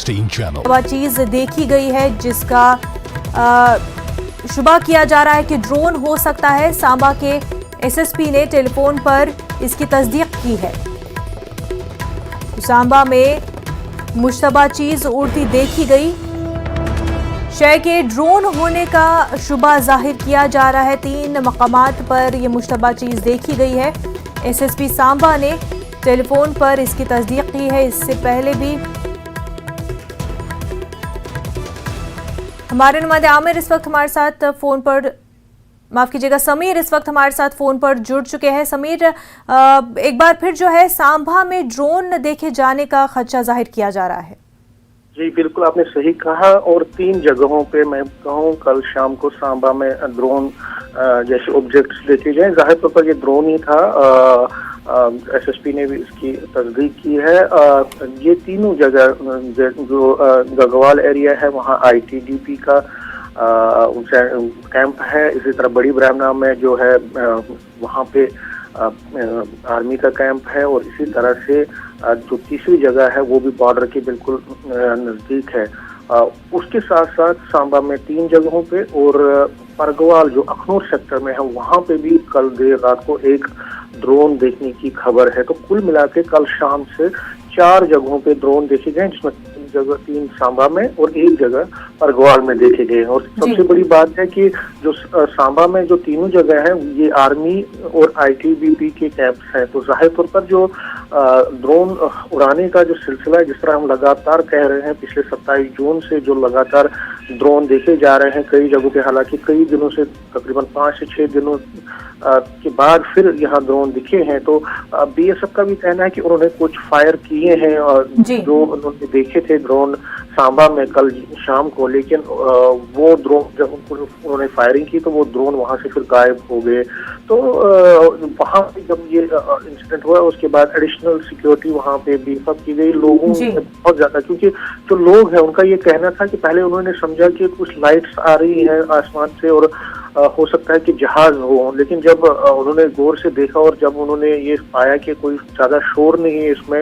16 channel. وہ چیز دیکھی گئی ہے جس کا شبہ کیا جا رہا ہے کہ ڈرون ہو سکتا ہے. سانبا کے ایس ایس پی نے ٹیلی فون پر اس کی تصدیق کی ہے. سانبا میں مشتبہ چیز اڑتی دیکھی گئی. شہر کے ڈرون ہونے کا شبہ ظاہر کیا جا رہا ہے. 3 مقامات پر یہ مشتبہ چیز دیکھی گئی ہے. ایس ایس پی سانبا نے ٹیلی فون پر اس کی تصدیق کی ہے. اس سے پہلے بھی ہمارے نمائندے عامر اس وقت ہمارے ساتھ فون پر معاف کیجیے گا سمیر اس وقت ہمارے ساتھ فون پر جڑ چکے ہیں. سمیر ایک بار پھر جو ہے سانبا میں ڈرون دیکھے جانے کا خدشہ ظاہر کیا جا رہا ہے. جی بالکل آپ نے صحیح کہا. اور 3 جگہوں پہ میں کہوں کل شام کو سانبا میں ڈرون جیسے آبجیکٹس دیکھے گئے. ظاہر طور پر یہ ڈرون ہی تھا. ایس ایس پی نے بھی اس کی تصدیق کی ہے. یہ تینوں جگہ جو گگوال ایریا ہے وہاں آئی ٹی ڈی پی کا کیمپ ہے. اسی طرح بڑی برہمنا میں جو ہے وہاں پہ آرمی کا کیمپ ہے. اور اسی طرح سے جو تیسری جگہ ہے وہ بھی بارڈر کے بالکل نزدیک ہے. اس کے ساتھ ساتھ سانبا میں 3 جگہوں پہ اور پرگوال جو اخنور سیکٹر میں ہے وہاں پہ بھی کل دیر رات کو ایک ڈرون دیکھنے کی خبر ہے. تو کل ملا کے کل شام سے 4 جگہوں پہ ڈرون دیکھے گئے جس میں 3 سانبا میں اور 1 جگہ پرگوال میں دیکھے گئے. اور سب سے بڑی بات ہے کہ جو سانبا میں جو تینوں جگہ ہیں یہ آرمی اور آئی ٹی بی پی کے کیمپس ہیں. تو ظاہر طور پر جو ڈرون اڑانے کا جو سلسلہ ہے جس طرح ہم لگاتار کہہ رہے ہیں پچھلے 27 جون سے جو لگاتار ڈرون دیکھے جا رہے ہیں کئی جگہوں پہ. حالانکہ کئی دنوں سے تقریباً 5 سے 6 دنوں کے بعد پھر یہاں ڈرون دکھے ہیں. تو بی ایس ایف کا بھی کہنا ہے کہ انہوں نے کچھ فائر کیے ہیں اور جو انہوں نے دیکھے تھے ڈرون سانبا میں کل شام کو. لیکن وہ ڈرون جب انہوں نے فائرنگ کی تو وہ ڈرون وہاں سے پھر غائب ہو گئے. تو وہاں پہ جب یہ انسیڈنٹ ہوا اس کے بعد ایڈیشنل سیکیورٹی وہاں پہ بیف اپ کی گئی لوگوں سے بہت زیادہ. کیونکہ جو لوگ ہیں ان کا یہ کہنا تھا کہ پہلے انہوں نے سمجھا کہ کچھ لائٹس آ رہی ہیں آسمان سے اور ہو سکتا ہے کہ جہاز ہو. لیکن جب انہوں نے غور سے دیکھا اور جب انہوں نے یہ پایا کہ کوئی زیادہ شور نہیں ہے اس میں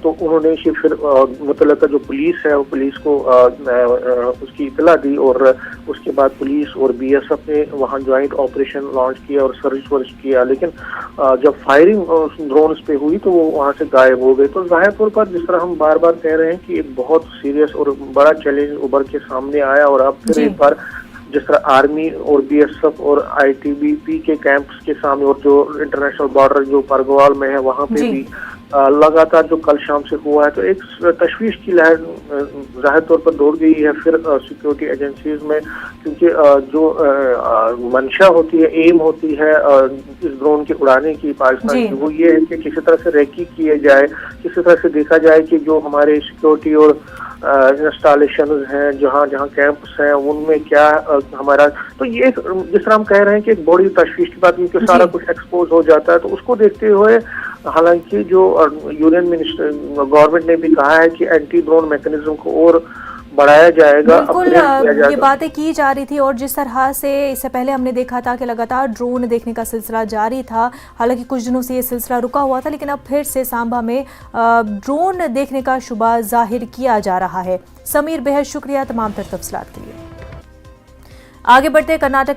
تو انہوں نے پھر متعلقہ جو پولیس ہے وہ پولیس کو اس کی اطلاع دی. اور اس کے بعد پولیس اور بی ایس ایف نے وہاں جوائنٹ آپریشن لانچ کیا اور سرچ ورچ کیا. لیکن جب فائرنگ ڈرونز پہ ہوئی تو وہ وہاں سے غائب ہو گئے. تو ظاہر طور پر جس طرح ہم بار بار کہہ رہے ہیں کہ ایک بہت سیریس اور بڑا چیلنج ابھر کے سامنے آیا. اور اب پھر ایک بار جس طرح آرمی اور بی ایس ایف اور آئی ٹی بی پی کے کیمپس کے سامنے اور جو انٹرنیشنل بارڈر جو پرگوال میں ہے وہاں پہ بھی لگاتار جو کل شام سے ہوا ہے تو ایک تشویش کی لہر ظاہر طور پر دوڑ گئی ہے پھر سیکیورٹی ایجنسیز میں. کیونکہ جو منشا ہوتی ہے ایم ہوتی ہے اس ڈرون کے اڑانے کی پاکستان کی وہ یہ ہے کہ کسی طرح سے ریکی کیے جائے, کسی طرح سے دیکھا جائے کہ جو ہمارے سیکیورٹی اور انسٹالیشنز ہیں جہاں جہاں کیمپس ہیں ان میں کیا ہمارا. تو یہ جس طرح ہم کہہ رہے ہیں کہ ایک بڑی تشویش کی بات کیونکہ سارا کچھ ایکسپوز ہو جاتا ہے. تو اس کو دیکھتے ہوئے حالانکہ جو یونین منسٹر گورنمنٹ نے بھی کہا ہے کہ اینٹی ڈرون میکینزم کو اور بڑھایا جائے گا. بالکل یہ باتیں کی جا رہی تھی اور جس طرح سے اس سے پہلے ہم نے دیکھا تھا کہ لگاتار ڈرون دیکھنے کا سلسلہ جاری تھا. حالانکہ کچھ دنوں سے یہ سلسلہ رکا ہوا تھا لیکن اب پھر سے سانبا میں ڈرون دیکھنے کا شبہ ظاہر کیا جا رہا ہے. سمیر بہت شکریہ تمام تر تفصیلات کے لیے. آگے بڑھتے کرناٹک